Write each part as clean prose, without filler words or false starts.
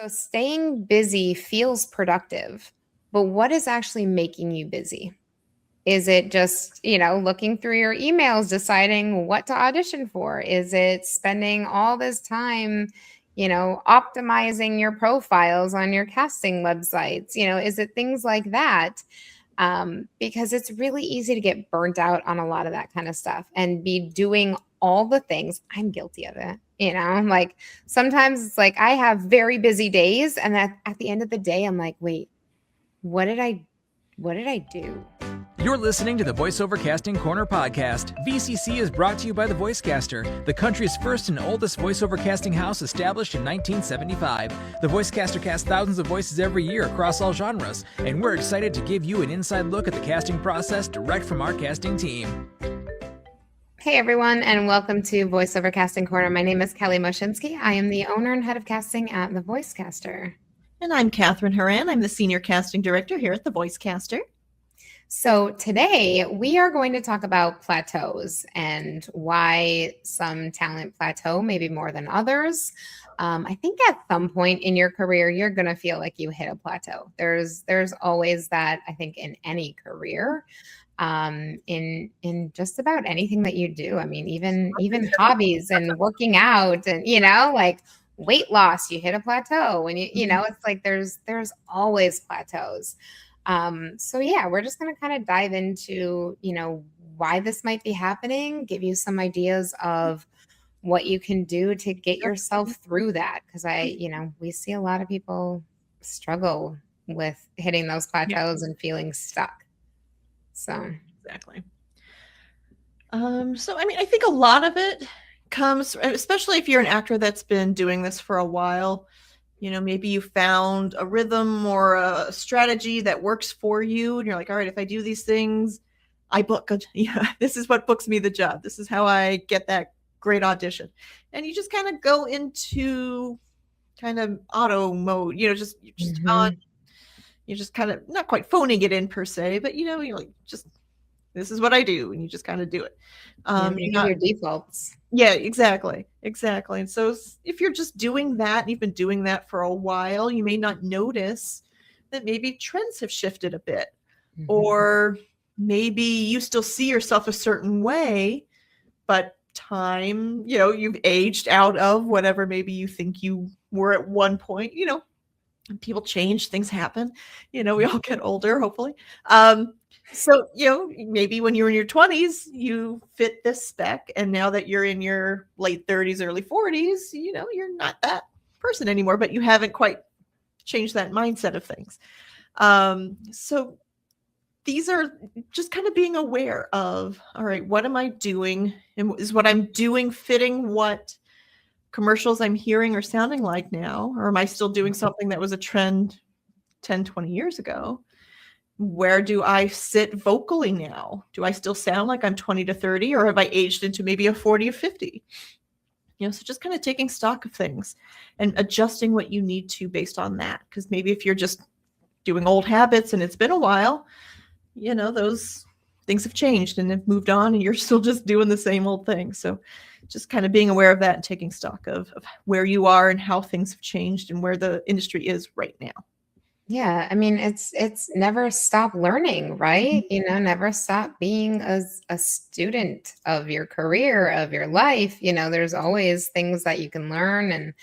So staying busy feels productive, but what is actually making you busy? Is it just, looking through your emails, deciding what to audition for? Is it spending all this time, optimizing your profiles on your casting websites? Is it things like that? Because it's really easy to get burnt out on a lot of that kind of stuff and be doing all the things. I'm guilty of it. Like sometimes it's like I have very busy days, and at the end of the day, I'm like, wait, what did I do? You're listening to the VoiceOver Casting Corner podcast. VCC is brought to you by The Voicecaster, the country's first and oldest voiceover casting house established in 1975. The Voicecaster casts thousands of voices every year across all genres, and we're excited to give you an inside look at the casting process direct from our casting team. Hey everyone, and welcome to VoiceOver Casting Corner. My name is Kelly Moscinski. I am the owner and head of casting at The Voicecaster. And I'm Kathryn Horan. I'm the senior casting director here at The Voicecaster. So today we are going to talk about plateaus and why some talent plateau maybe more than others. I think at some point in your career, you're going to feel like you hit a plateau. There's always that, I think, in any career, in just about anything that you do. I mean, even hobbies and working out and, like weight loss, you hit a plateau and it's like there's always plateaus. So yeah, we're just going to kind of dive into, why this might be happening, give you some ideas of what you can do to get yourself through that. Cause we see a lot of people struggle with hitting those plateaus and feeling stuck. So exactly. I think a lot of it comes, especially if you're an actor that's been doing this for a while. Maybe you found a rhythm or a strategy that works for you. And you're like, all right, if I do these things, I book, this is what books me the job. This is how I get that great audition. And you just kind of go into kind of auto mode, just on, you're just kind of not quite phoning it in per se, but you're like, just, this is what I do. And you just kind of do it. Your defaults. Yeah, exactly. And so if you're just doing that, and you've been doing that for a while, you may not notice that maybe trends have shifted a bit, or maybe you still see yourself a certain way, but time, you've aged out of whatever maybe you think you were at one point. People change, things happen. We all get older, hopefully. So, maybe when you were in your 20s, you fit this spec. And now that you're in your late 30s, early 40s, you're not that person anymore, but you haven't quite changed that mindset of things. So these are just kind of being aware of, all right, what am I doing? And is what I'm doing fitting what commercials I'm hearing or sounding like now? Or am I still doing something that was a trend 10, 20 years ago? Where do I sit vocally now? Do I still sound like I'm 20 to 30, or have I aged into maybe a 40 or 50? So just kind of taking stock of things and adjusting what you need to based on that. Because maybe if you're just doing old habits and it's been a while, those things have changed and have moved on and you're still just doing the same old thing. So just kind of being aware of that and taking stock of where you are and how things have changed and where the industry is right now. Yeah, I mean, it's never stop learning, right? Never stop being a student of your career, of your life. There's always things that you can learn. And,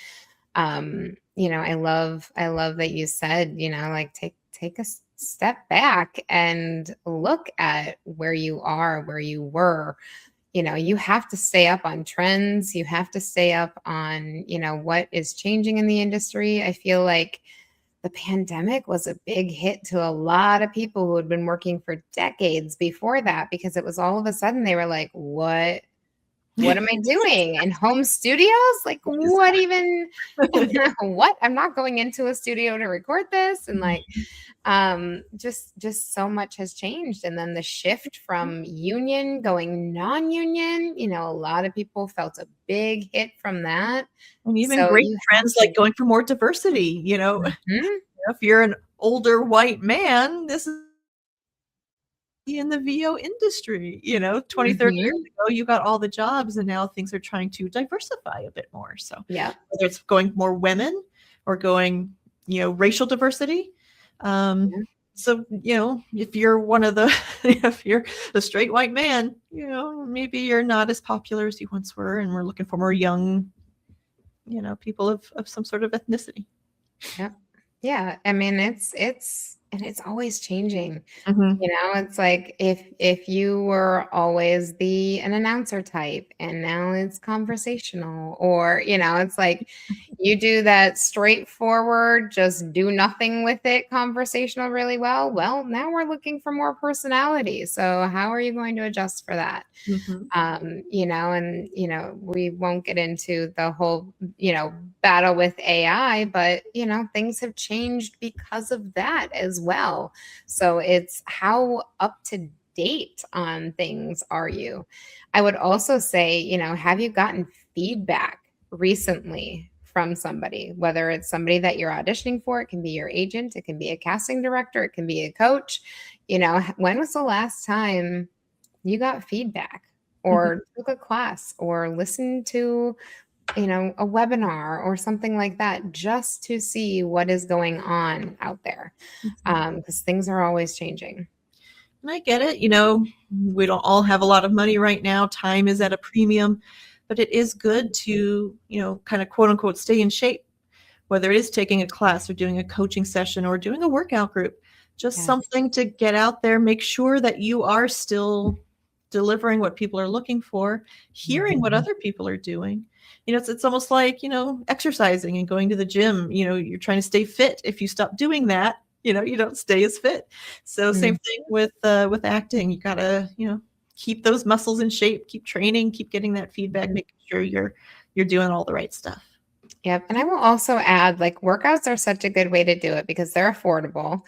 I love that you said, like take a step back and look at where you are, where you were. You have to stay up on trends. You have to stay up on, what is changing in the industry. I feel like the pandemic was a big hit to a lot of people who had been working for decades before that, because it was all of a sudden they were like, what am I doing in home studios? Like, what even, what? I'm not going into a studio to record this. And like, just so much has changed. And then the shift from union going non-union, a lot of people felt a big hit from that. And even great trends like going for more diversity, if you're an older white man, this is in the VO industry, 20, 30 years ago, you got all the jobs and now things are trying to diversify a bit more. So yeah, whether it's going more women or going, racial diversity. So, if you're one of the, if you're the straight white man, maybe you're not as popular as you once were, and we're looking for more young, people of some sort of ethnicity. Yep. Yeah. I mean, and it's always changing. Mm-hmm. It's like if you were always an announcer type and now it's conversational, or it's like you do that straightforward, just do nothing with it conversational really well. Well, now we're looking for more personality. So how are you going to adjust for that? Mm-hmm. And we won't get into the whole, battle with AI, but things have changed because of that as well. So it's how up to date on things are you? I would also say, have you gotten feedback recently from somebody, whether it's somebody that you're auditioning for? It can be your agent, it can be a casting director, it can be a coach. When was the last time you got feedback or took a class or listened to a webinar or something like that, just to see what is going on out there? Because things are always changing. And I get it. We don't all have a lot of money right now. Time is at a premium, but it is good to, kind of quote unquote stay in shape, whether it is taking a class or doing a coaching session or doing a workout group, just Yes. something to get out there, make sure that you are still delivering what people are looking for, hearing what other people are doing. It's almost like, exercising and going to the gym, you're trying to stay fit. If you stop doing that, you don't stay as fit. So same thing with acting. You gotta, keep those muscles in shape, keep training, keep getting that feedback, making sure you're doing all the right stuff. Yep. And I will also add, like, workouts are such a good way to do it because they're affordable.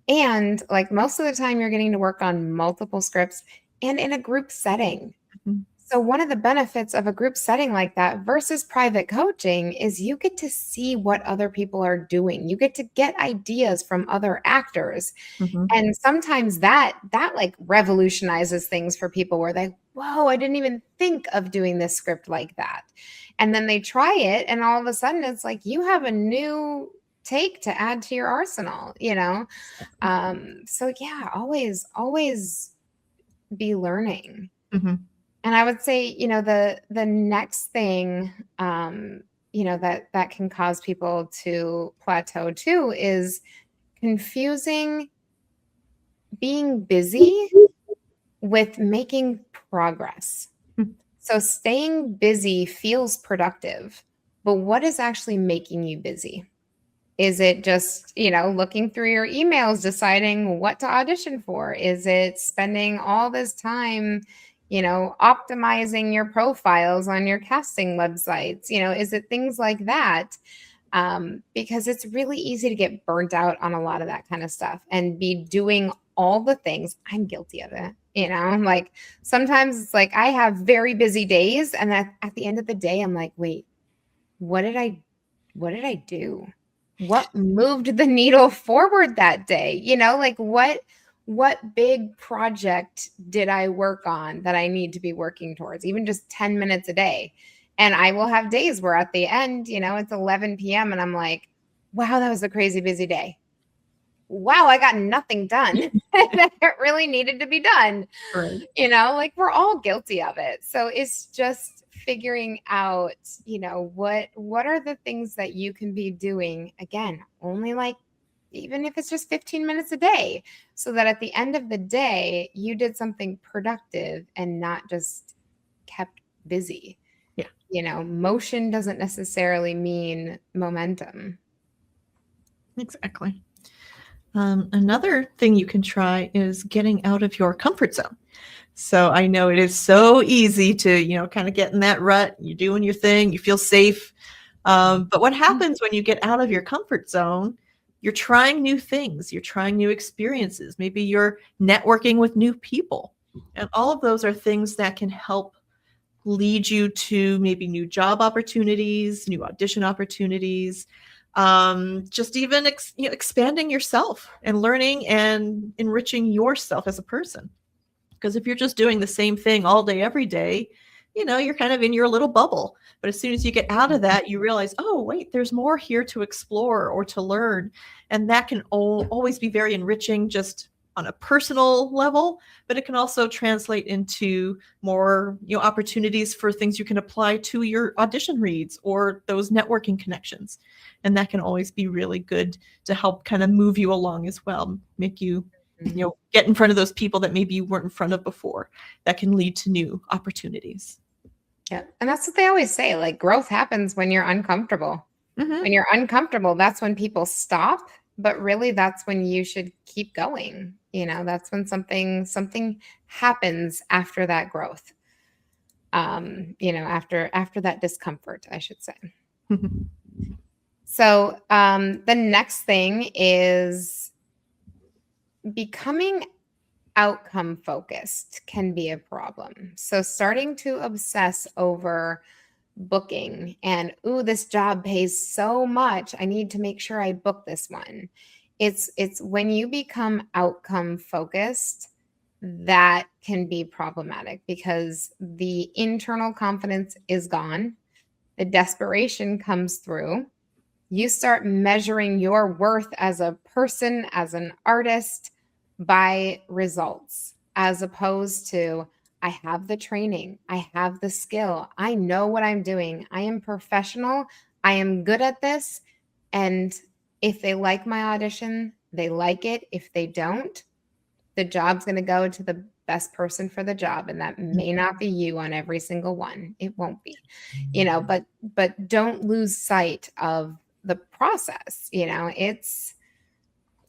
And like most of the time you're getting to work on multiple scripts and in a group setting. Mhm. So one of the benefits of a group setting like that versus private coaching is you get to see what other people are doing. You get to get ideas from other actors. Mhm. And sometimes that like revolutionizes things for people where they, whoa, I didn't even think of doing this script like that. And then they try it and all of a sudden it's like you have a new take to add to your arsenal. So yeah, always be learning. Mhm. And I would say, the next thing, that can cause people to plateau too is confusing being busy with making progress. Mhm. So staying busy feels productive, but what is actually making you busy? Is it just, looking through your emails, deciding what to audition for? Is it spending all this time, optimizing your profiles on your casting websites? Is it things like that? Because it's really easy to get burnt out on a lot of that kind of stuff and be doing all the things. I'm guilty of it. Like sometimes it's like I have very busy days, and at the end of the day, I'm like, wait, what did I do? What moved the needle forward that day? Like what big project did I work on that I need to be working towards, even just 10 minutes a day? And I will have days where at the end, it's 11 p.m. and I'm like, wow, that was a crazy busy day. Wow, I got nothing done that really needed to be done. Right. Like we're all guilty of it. So it's just figuring out, what are the things that you can be doing, again, only like, even if it's just 15 minutes a day, so that at the end of the day, you did something productive and not just kept busy. Yeah. Motion doesn't necessarily mean momentum. Exactly. Another thing you can try is getting out of your comfort zone. So I know it is so easy to, kind of get in that rut. You're doing your thing, you feel safe. But what happens when you get out of your comfort zone? You're trying new things, you're trying new experiences. Maybe you're networking with new people. And all of those are things that can help lead you to maybe new job opportunities, new audition opportunities, just even expanding yourself and learning and enriching yourself as a person. Because if you're just doing the same thing all day, every day, you're kind of in your little bubble. But as soon as you get out of that, you realize, oh, wait, there's more here to explore or to learn. And that can always be very enriching just on a personal level, but it can also translate into more, opportunities for things you can apply to your audition reads or those networking connections. And that can always be really good to help kind of move you along as well, make you, get in front of those people that maybe you weren't in front of before. That can lead to new opportunities. Yeah. And that's what they always say, like growth happens when you're uncomfortable. Mm-hmm. When you're uncomfortable, that's when people stop, but really that's when you should keep going. That's when something happens after that growth. After that discomfort, I should say. Mm-hmm. So, the next thing is becoming outcome focused can be a problem. So starting to obsess over booking and, ooh, this job pays so much, I need to make sure I book this one. It's when you become outcome focused that can be problematic because the internal confidence is gone. The desperation comes through. You start measuring your worth as a person, as an artist, by results, as opposed to, I have the training, I have the skill, I know what I'm doing, I am professional, I am good at this. And if they like my audition, they like it. If they don't, the job's going to go to the best person for the job. And that may not be you on every single one. It won't be, but don't lose sight of the process.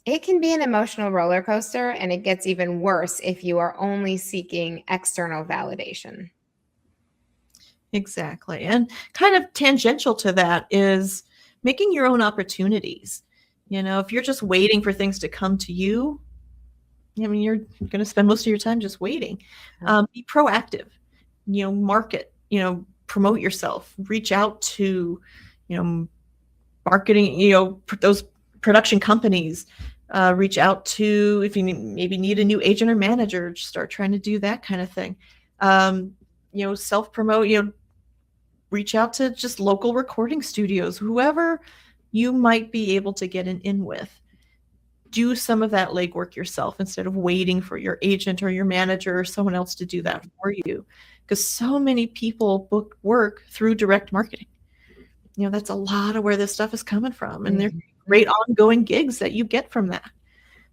It can be an emotional roller coaster, and it gets even worse if you are only seeking external validation. Exactly. And kind of tangential to that is making your own opportunities. If you're just waiting for things to come to you, you're going to spend most of your time just waiting. Be proactive, market, promote yourself, reach out to, marketing, those production companies, reach out to, if you maybe need a new agent or manager, start trying to do that kind of thing. Self-promote, reach out to just local recording studios, whoever you might be able to get an in with. Do some of that legwork yourself instead of waiting for your agent or your manager or someone else to do that for you. Because so many people book work through direct marketing. That's a lot of where this stuff is coming from. And they're great ongoing gigs that you get from that.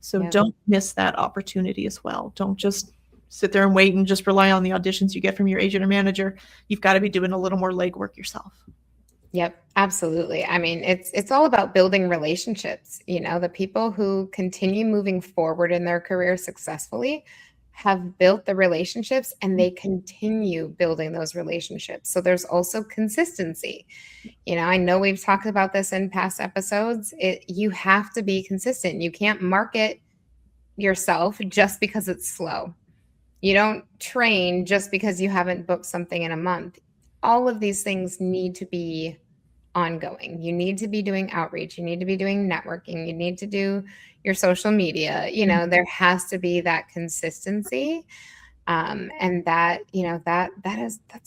So don't miss that opportunity as well. Don't just sit there and wait and just rely on the auditions you get from your agent or manager. You've got to be doing a little more legwork yourself. Yep, absolutely. I mean, it's all about building relationships. The people who continue moving forward in their career successfully have built the relationships, and they continue building those relationships. So there's also consistency. I know we've talked about this in past episodes. You have to be consistent. You can't market yourself just because it's slow. You don't train just because you haven't booked something in a month. All of these things need to be ongoing. You need to be doing outreach. You need to be doing networking. You need to do your social media. There has to be that consistency. And that's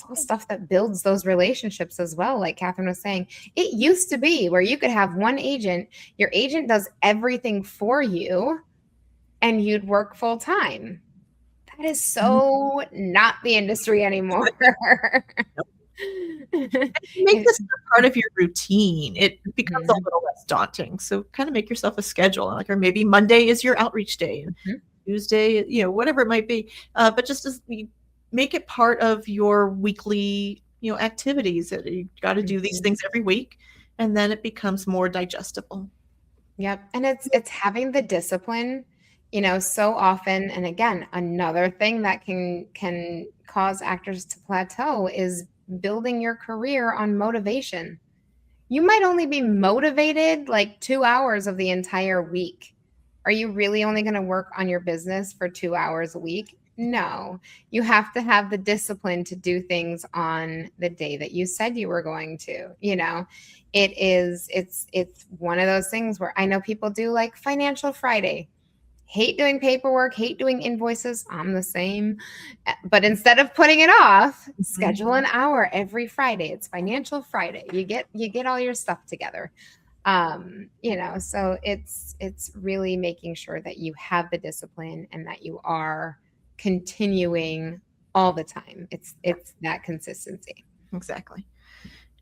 all stuff that builds those relationships as well. Like Kathryn was saying, it used to be where you could have one agent, your agent does everything for you, and you'd work full time. That is so not the industry anymore. Make this part of your routine. It becomes a little less daunting. So kind of make yourself a schedule, or maybe Monday is your outreach day, and Tuesday, whatever it might be. But just as you make it part of your weekly, activities, that you got to do these things every week, and then it becomes more digestible. Yep, and it's having the discipline. So often, and again, another thing that can cause actors to plateau is building your career on motivation. You might only be motivated like 2 hours of the entire week. Are you really only going to work on your business for 2 hours a week? No, you have to have the discipline to do things on the day that you said you were going to. It's one of those things where I know people do like Financial Friday. hate doing paperwork, hate doing invoices. I'm the same. But instead of putting it off, schedule an hour every Friday. It's Financial Friday. You get all your stuff together. So it's really making sure that you have the discipline and that you are continuing all the time. It's that consistency. Exactly.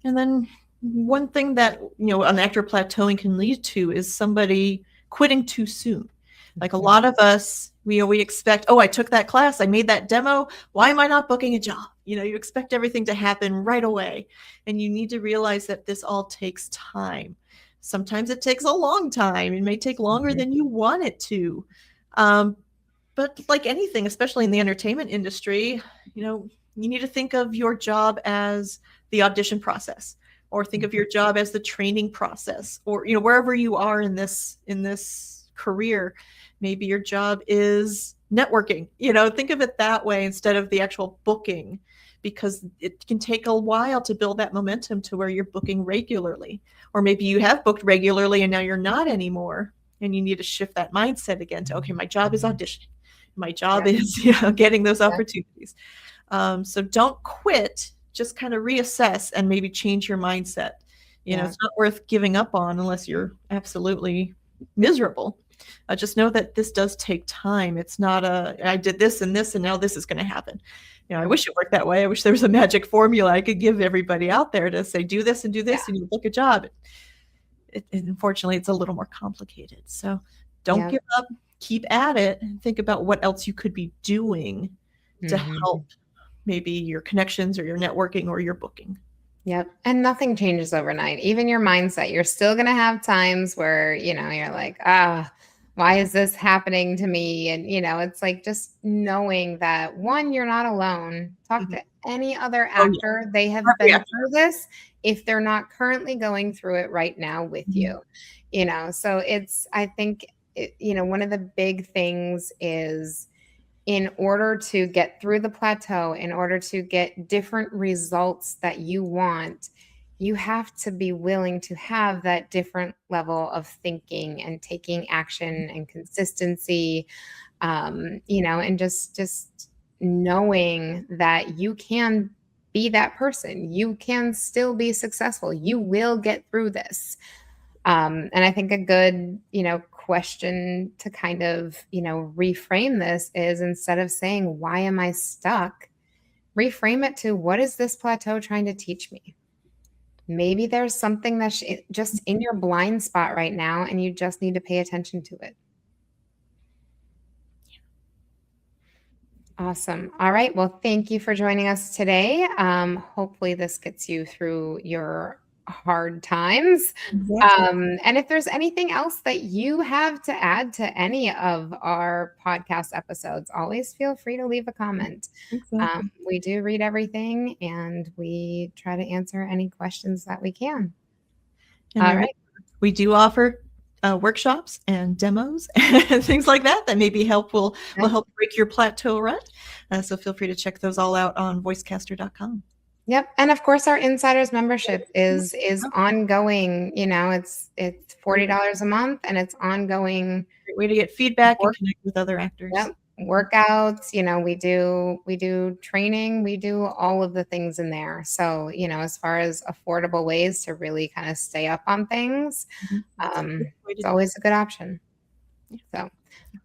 And then one thing that, an actor plateauing can lead to is somebody quitting too soon. Like a lot of us, we expect, oh, I took that class, I made that demo, why am I not booking a job? You expect everything to happen right away. And you need to realize that this all takes time. Sometimes it takes a long time. It may take longer than you want it to. But like anything, especially in the entertainment industry, you need to think of your job as the audition process, or think of your job as the training process, or, wherever you are in this career, maybe your job is networking, think of it that way instead of the actual booking, because it can take a while to build that momentum to where you're booking regularly, or maybe you have booked regularly and now you're not anymore. And you need to shift that mindset again to, okay, my job is auditioning. My job is getting those opportunities. So don't quit, just kind of reassess and maybe change your mindset. It's not worth giving up on unless you're absolutely miserable. Just know that this does take time. It's not I did this and now this is going to happen. I wish it worked that way. I wish there was a magic formula I could give everybody out there to say, do this and do this and you book a job. Unfortunately, it's a little more complicated. So don't give up. Keep at it and think about what else you could be doing to help maybe your connections or your networking or your booking. Yep. And nothing changes overnight. Even your mindset, you're still going to have times where, you're like, why is this happening to me? And, it's like just knowing that, one, you're not alone. Talk to any other actor. They have been through this if they're not currently going through it right now with you. So I think, one of the big things is, in order to get through the plateau, in order to get different results that you want, you have to be willing to have that different level of thinking and taking action and consistency, and just knowing that you can be that person. You can still be successful. You will get through this. And I think a good, question to kind of, reframe this is, instead of saying, why am I stuck? Reframe it to, what is this plateau trying to teach me? Maybe there's something that's just in your blind spot right now, and you just need to pay attention to it. Awesome. All right. Well, thank you for joining us today. Hopefully this gets you through your hard times. And if there's anything else that you have to add to any of our podcast episodes, always feel free to leave a comment. We do read everything and we try to answer any questions that we can. All right. We do offer workshops and demos and things like that maybe will help break your plateau rut. So feel free to check those all out on voicecaster.com. Yep. And of course, our insiders membership is ongoing. It's $40 a month and it's ongoing. Great way to get feedback and connect with other actors. Yep. Workouts, we do training, we do all of the things in there. So, as far as affordable ways to really kind of stay up on things, it's always a good option. So,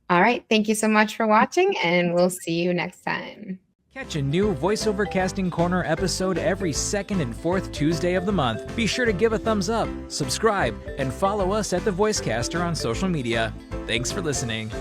all right. Thank you so much for watching, and we'll see you next time. Catch a new VoiceOver Casting Corner episode every second and fourth Tuesday of the month. Be sure to give a thumbs up, subscribe, and follow us at The Voicecaster on social media. Thanks for listening.